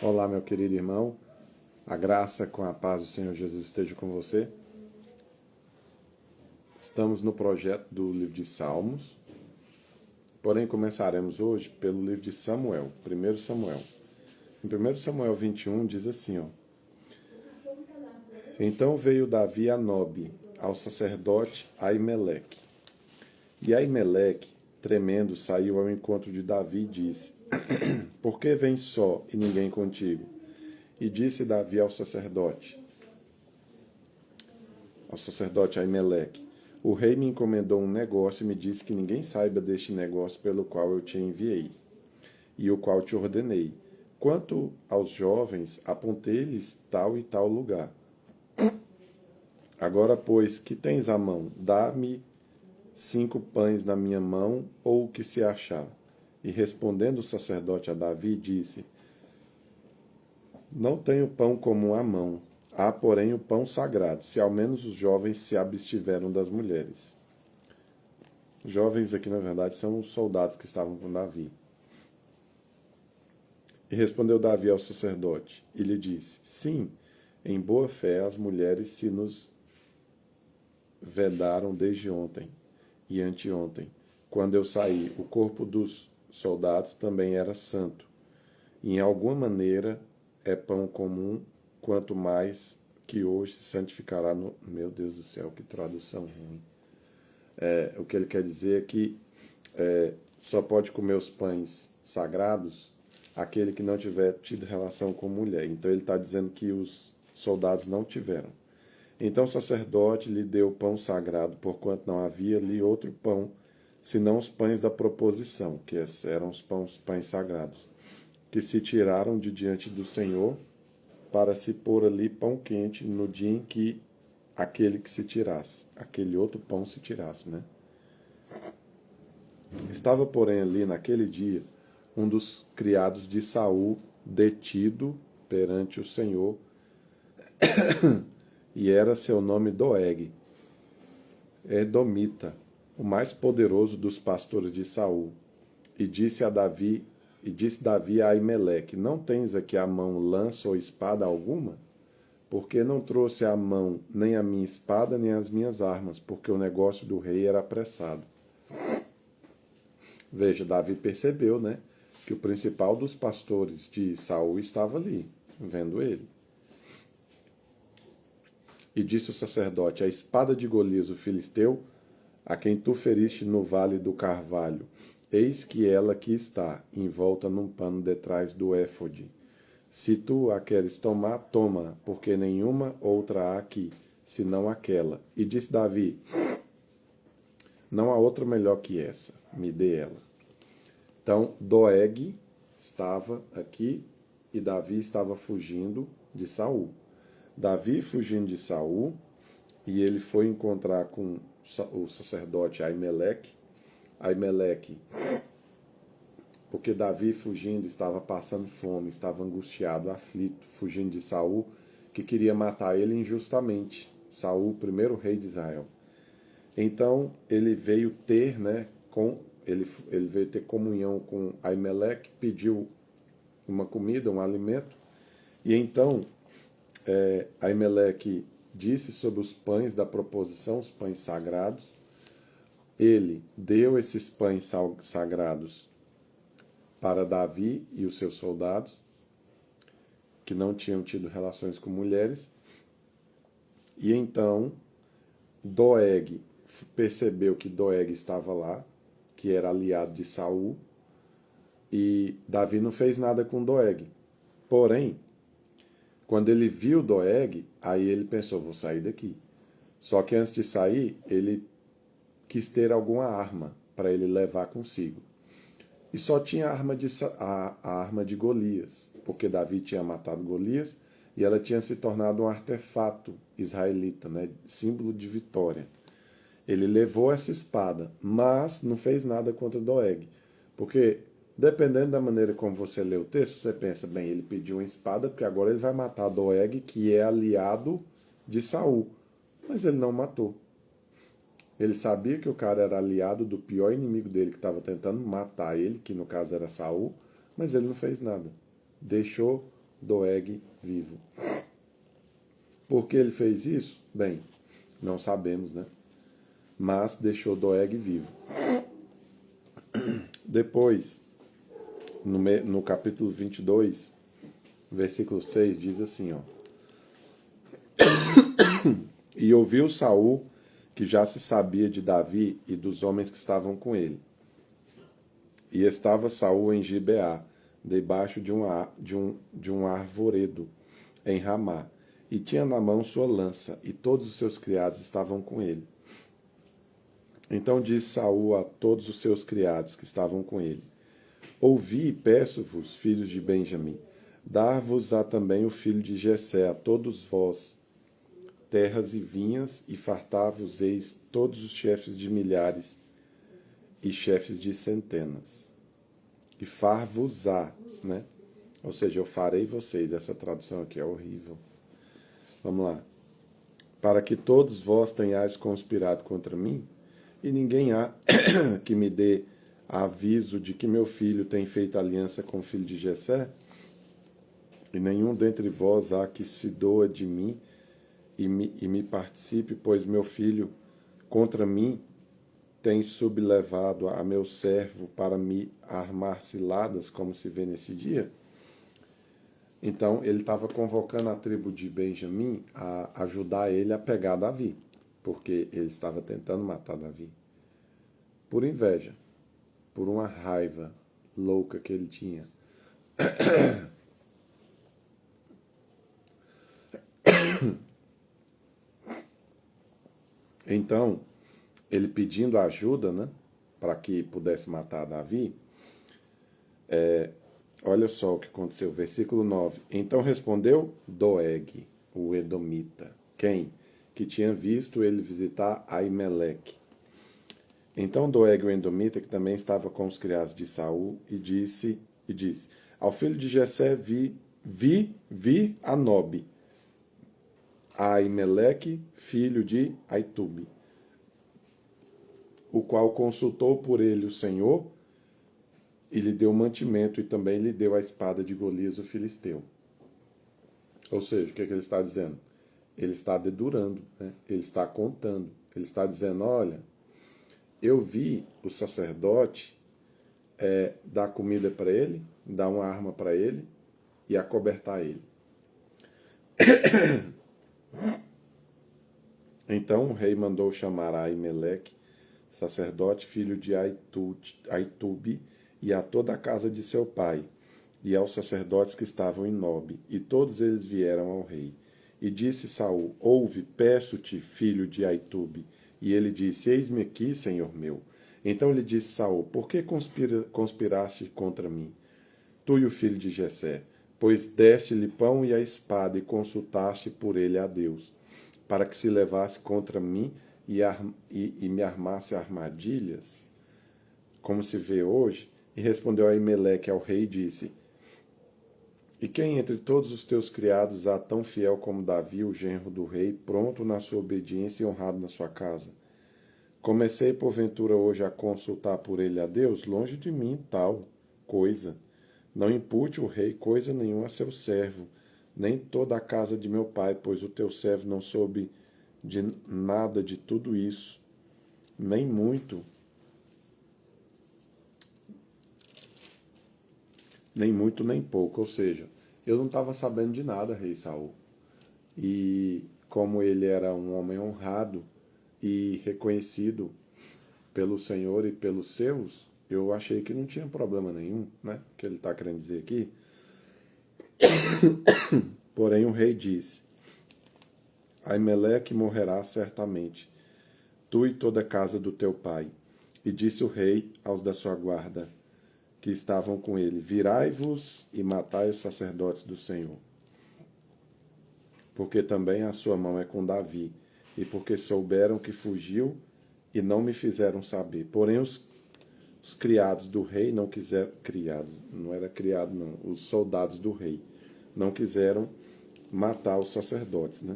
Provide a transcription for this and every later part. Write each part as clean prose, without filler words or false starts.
Olá, meu querido irmão. A graça com a paz do Senhor Jesus esteja com você. Estamos no projeto do livro de Salmos, porém começaremos hoje pelo livro de Samuel, 1 Samuel. Em 1 Samuel 21 diz assim, ó: Então veio Davi a Nobe, ao sacerdote Aimeleque. E Aimeleque, tremendo, saiu ao encontro de Davi e disse: Por que vens só e ninguém contigo? E disse Davi ao sacerdote Aimeleque: O rei me encomendou um negócio e me disse que ninguém saiba deste negócio pelo qual eu te enviei, e o qual te ordenei. Quanto aos jovens, apontei-lhes tal e tal lugar. Agora, pois, que tens à mão? Dá-me 5 pães na minha mão, ou o que se achar. E respondendo o sacerdote a Davi, disse: Não tenho pão comum à mão. Há, porém, o pão sagrado, se ao menos os jovens se abstiveram das mulheres. Jovens aqui, na verdade, são os soldados que estavam com Davi. E respondeu Davi ao sacerdote, e lhe disse: Sim, em boa fé as mulheres se nos vedaram desde ontem e anteontem. Quando eu saí, o corpo dos soldados também era santo. E em alguma maneira é pão comum, quanto mais que hoje se santificará no... Meu Deus do céu, que tradução ruim. O que ele quer dizer é que só pode comer os pães sagrados aquele que não tiver tido relação com mulher. Então ele está dizendo que os soldados não tiveram. Então o sacerdote lhe deu o pão sagrado, porquanto não havia ali outro pão, senão os pães da proposição, que eram os pães sagrados, que se tiraram de diante do Senhor para se pôr ali pão quente no dia em que aquele que se tirasse, aquele outro pão se tirasse, né? Estava, porém, ali naquele dia um dos criados de Saul detido perante o Senhor, e era seu nome Doeg, Edomita, o mais poderoso dos pastores de Saul. E disse Davi a Aimeleque: Não tens aqui à mão lança ou espada alguma? Porque não trouxe à mão nem a minha espada nem as minhas armas, porque o negócio do rei era apressado. Veja, Davi percebeu, né, que o principal dos pastores de Saul estava ali, vendo ele. E disse o sacerdote: A espada de Golias, o filisteu, a quem tu feriste no vale do Carvalho, eis que ela aqui está, envolta num pano detrás do éfode. Se tu a queres tomar, toma, porque nenhuma outra há aqui, senão aquela. E disse Davi: Não há outra melhor que essa, me dê ela. Então, Doeg estava aqui e Davi estava fugindo de Saul. Davi fugindo de Saul, e ele foi encontrar com o sacerdote Aimeleque. Aimeleque, porque Davi fugindo estava passando fome, estava angustiado, aflito, fugindo de Saul, que queria matar ele injustamente. Saul, primeiro rei de Israel. Então ele veio ter, né, ele veio ter comunhão com Aimeleque, pediu uma comida, um alimento, e então Aimeleque disse sobre os pães da proposição, os pães sagrados. Ele deu esses pães sagrados para Davi e os seus soldados, que não tinham tido relações com mulheres, e então Doeg percebeu que Doeg estava lá, que era aliado de Saul, e Davi não fez nada com Doeg. Porém, quando ele viu Doeg, aí ele pensou: vou sair daqui. Só que antes de sair, ele quis ter alguma arma para ele levar consigo. E só tinha a arma de Golias, porque Davi tinha matado Golias e ela tinha se tornado um artefato israelita, né, símbolo de vitória. Ele levou essa espada, mas não fez nada contra Doeg. Porque, dependendo da maneira como você lê o texto, você pensa: bem, ele pediu uma espada porque agora ele vai matar Doeg, que é aliado de Saul. Mas ele não matou. Ele sabia que o cara era aliado do pior inimigo dele, que estava tentando matar ele, que no caso era Saul, mas ele não fez nada. Deixou Doeg vivo. Por que ele fez isso? Bem, não sabemos, né? Mas deixou Doeg vivo. Depois, no capítulo 22, versículo 6, diz assim, ó. E ouviu Saul, que já se sabia de Davi e dos homens que estavam com ele. E estava Saul em Gibeá, debaixo de um arvoredo, em Ramá, e tinha na mão sua lança, e todos os seus criados estavam com ele. Então disse Saul a todos os seus criados que estavam com ele: Ouvi e peço-vos, filhos de Benjamim, dar-vos-á também o filho de Jessé, a todos vós, terras e vinhas, e fartar-vos-eis todos os chefes de milhares e chefes de centenas. E far-vos-á, né? Ou seja, eu farei vocês. Essa tradução aqui é horrível. Vamos lá. Para que todos vós tenhais conspirado contra mim, e ninguém há que me dê aviso de que meu filho tem feito aliança com o filho de Jessé, e nenhum dentre vós há que se doa de mim e me participe, pois meu filho contra mim tem sublevado a meu servo para me armar ciladas, como se vê nesse dia. Então ele estava convocando a tribo de Benjamim a ajudar ele a pegar Davi, porque ele estava tentando matar Davi. Por inveja, por uma raiva louca que ele tinha. Então, ele pedindo ajuda, né, para que pudesse matar Davi, olha só o que aconteceu, versículo 9. Então respondeu Doeg, o edomita, quem? Que tinha visto ele visitar Aimeleque. Então Doeg, o edomita, que também estava com os criados de Saul, e disse, ao filho de Jessé vi a Nobe, a Aimeleque, filho de Aitube, o qual consultou por ele o Senhor, e lhe deu mantimento, e também lhe deu a espada de Golias, o filisteu. Ou seja, o que ele está dizendo? Ele está dedurando, né? Ele está contando. Ele está dizendo, olha, eu vi o sacerdote dar comida para ele, dar uma arma para ele e acobertar ele. Então o rei mandou chamar a Aimeleque, sacerdote, filho de Aitube, e a toda a casa de seu pai, e aos sacerdotes que estavam em Nobe, e todos eles vieram ao rei. E disse Saul: Ouve, peço-te, filho de Aitube. E ele disse: Eis-me aqui, senhor meu. Então lhe disse Saul: Por que conspiraste contra mim, tu e o filho de Jessé? Pois deste-lhe pão e a espada, e consultaste por ele a Deus, para que se levasse contra mim e me armasse armadilhas, como se vê hoje. E respondeu Aimeleque ao rei e disse: E quem entre todos os teus criados há tão fiel como Davi, o genro do rei, pronto na sua obediência e honrado na sua casa? Comecei porventura hoje a consultar por ele a Deus? Longe de mim tal coisa. Não impute o rei coisa nenhuma a seu servo, nem toda a casa de meu pai, pois o teu servo não soube de nada de tudo isso, nem muito, nem pouco. Ou seja, eu não estava sabendo de nada, rei Saul. E como ele era um homem honrado e reconhecido pelo Senhor e pelos seus, eu achei que não tinha problema nenhum, né? Que ele está querendo dizer aqui. Porém o rei disse: Aimeleque morrerá certamente, tu e toda a casa do teu pai. E disse o rei aos da sua guarda, que estavam com ele: Virai-vos e matai os sacerdotes do Senhor, porque também a sua mão é com Davi, e porque souberam que fugiu e não me fizeram saber. Porém os criados do rei não quiseram, não era criado não, os soldados do rei não quiseram matar os sacerdotes, né?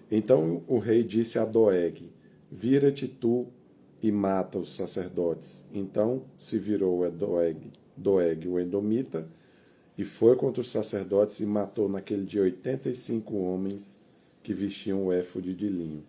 Então o rei disse a Doeg: Vira-te tu e mata os sacerdotes. Então se virou Doeg o Edomita, e foi contra os sacerdotes e matou naquele dia 85 homens que vestiam o éfode de linho.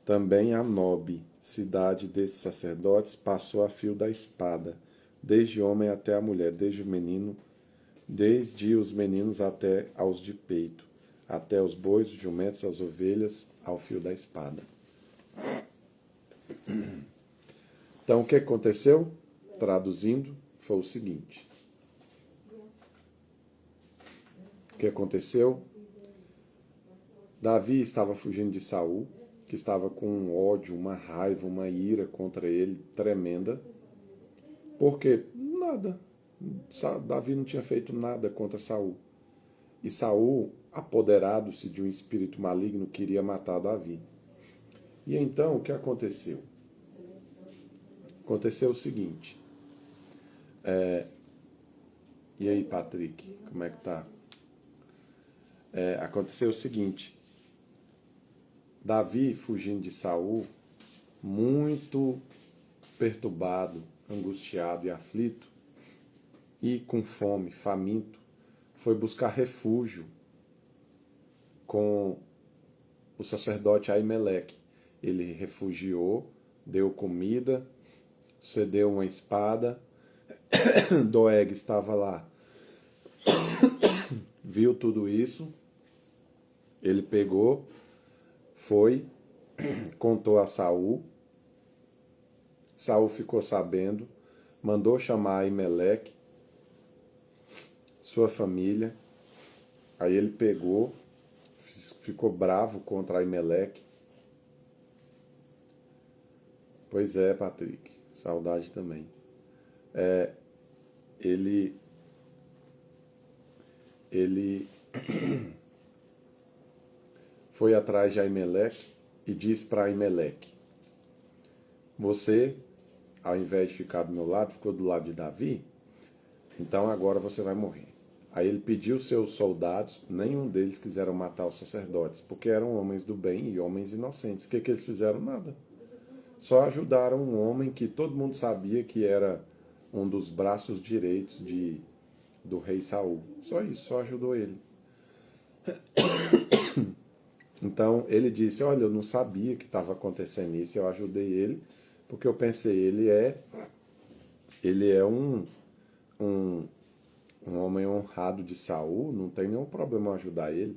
Também a Nobe, cidade desses sacerdotes, passou a fio da espada, desde homem até a mulher, desde os meninos até aos de peito, até os bois, os jumentos, as ovelhas, ao fio da espada. Então o que aconteceu? Traduzindo, foi o seguinte. O que aconteceu? Davi estava fugindo de Saul, que estava com um ódio, uma raiva, uma ira contra ele tremenda. Porque nada. Davi não tinha feito nada contra Saul. E Saul, apoderado-se de um espírito maligno, queria matar Davi. E então, o que aconteceu? Aconteceu o seguinte. E aí, Patrick, como é que tá? Aconteceu o seguinte. Davi, fugindo de Saul, muito perturbado, angustiado e aflito, e com fome, faminto, foi buscar refúgio com o sacerdote Aimeleque. Ele refugiou, deu comida, cedeu uma espada. Doeg estava lá, viu tudo isso, ele pegou, foi, contou a Saul. Saul ficou sabendo, mandou chamar Aimeleque, sua família. Aí ele pegou, ficou bravo contra Aimeleque. Pois é, Patrick, saudade também. Ele foi atrás de Aimeleque e disse para Aimeleque: você, ao invés de ficar do meu lado, ficou do lado de Davi, então agora você vai morrer. Aí ele pediu seus soldados, nenhum deles quiseram matar os sacerdotes, porque eram homens do bem e homens inocentes. O que eles fizeram? Nada. Só ajudaram um homem que todo mundo sabia que era um dos braços direitos do rei Saul. Só isso, só ajudou ele. Então ele disse: olha, eu não sabia que estava acontecendo isso, eu ajudei ele, porque eu pensei, ele é um homem honrado de Saul, não tem nenhum problema eu ajudar ele.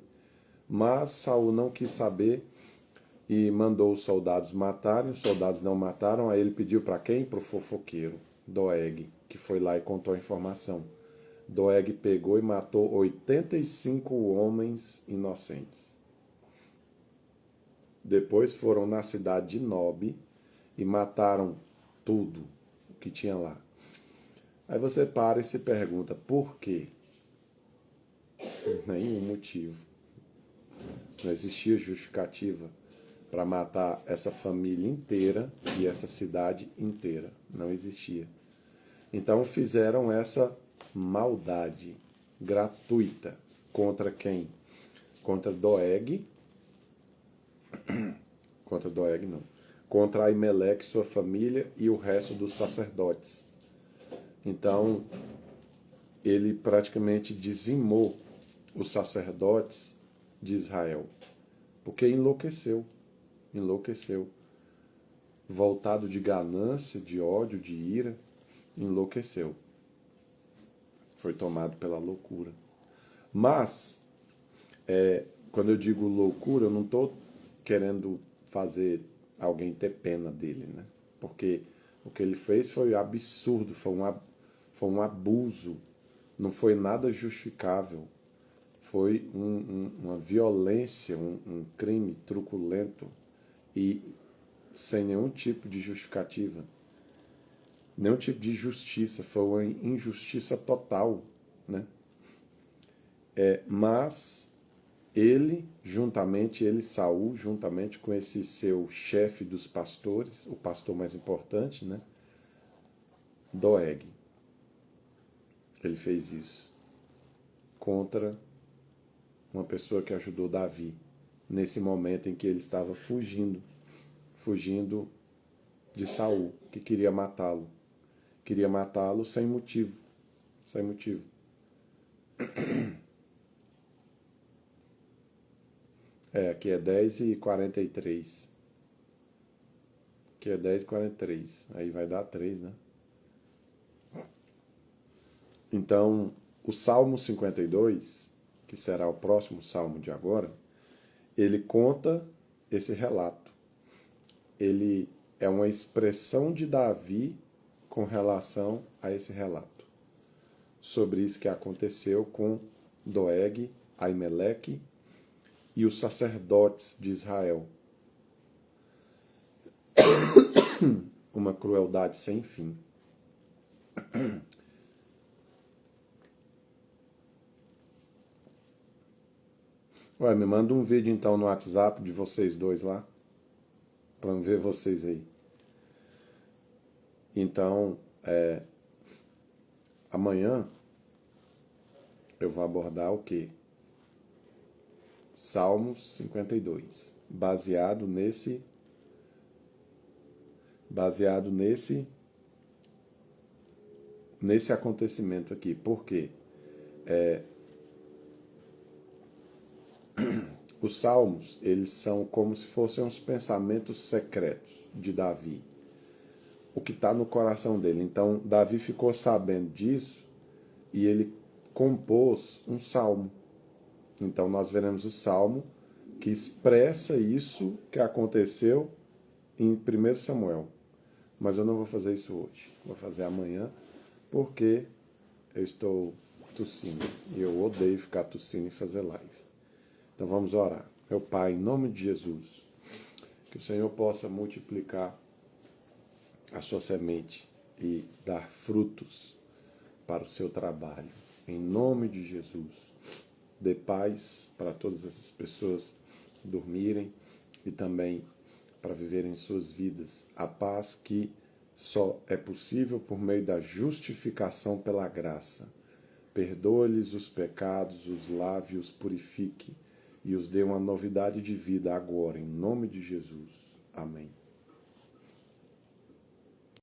Mas Saul não quis saber e mandou os soldados matarem. Os soldados não mataram. Aí ele pediu para quem? Para o fofoqueiro, Doeg, que foi lá e contou a informação. Doeg pegou e matou 85 homens inocentes. Depois foram na cidade de Nobe e mataram tudo o que tinha lá. Aí você para e se pergunta, por quê? Nenhum motivo. Não existia justificativa para matar essa família inteira e essa cidade inteira. Não existia. Então fizeram essa maldade gratuita. Contra quem? Contra Doeg. Contra Doeg não. Contra Aimeleque, sua família e o resto dos sacerdotes. Então ele praticamente dizimou os sacerdotes de Israel. Porque enlouqueceu. Voltado de ganância, de ódio, de ira, enlouqueceu. Foi tomado pela loucura. Mas, quando eu digo loucura, eu não estou querendo fazer alguém ter pena dele, né? Porque o que ele fez foi absurdo, foi um abuso, não foi nada justificável. Foi uma violência, um crime truculento e sem nenhum tipo de justificativa, nenhum tipo de justiça, foi uma injustiça total, né? Mas ele, Saul, juntamente com esse seu chefe dos pastores, o pastor mais importante, né? Doeg, ele fez isso contra uma pessoa que ajudou Davi nesse momento em que ele estava fugindo de Saul, que queria matá-lo. Queria matá-lo sem motivo. Sem motivo. Aqui é 10:43. Aqui é 10:43. Aí vai dar 3, né? Então, o Salmo 52, que será o próximo salmo de agora, ele conta esse relato. Ele é uma expressão de Davi com relação a esse relato. Sobre isso que aconteceu com Doeg, Aimeleque e os sacerdotes de Israel. Uma crueldade sem fim. Ué, me manda um vídeo então no WhatsApp de vocês dois lá, para eu ver vocês aí. Então, amanhã eu vou abordar o quê? Salmos 52, baseado nesse acontecimento aqui. Por quê? Os salmos, eles são como se fossem os pensamentos secretos de Davi. O que está no coração dele. Então, Davi ficou sabendo disso e ele compôs um salmo. Então, nós veremos o salmo que expressa isso que aconteceu em 1 Samuel. Mas eu não vou fazer isso hoje. Vou fazer amanhã, porque eu estou tossindo. E eu odeio ficar tossindo e fazer live. Então vamos orar. Meu Pai, em nome de Jesus, que o Senhor possa multiplicar a sua semente e dar frutos para o seu trabalho. Em nome de Jesus, dê paz para todas essas pessoas dormirem e também para viverem suas vidas. A paz que só é possível por meio da justificação pela graça. Perdoa-lhes os pecados, os lave e os purifique e os dê uma novidade de vida agora, em nome de Jesus. Amém.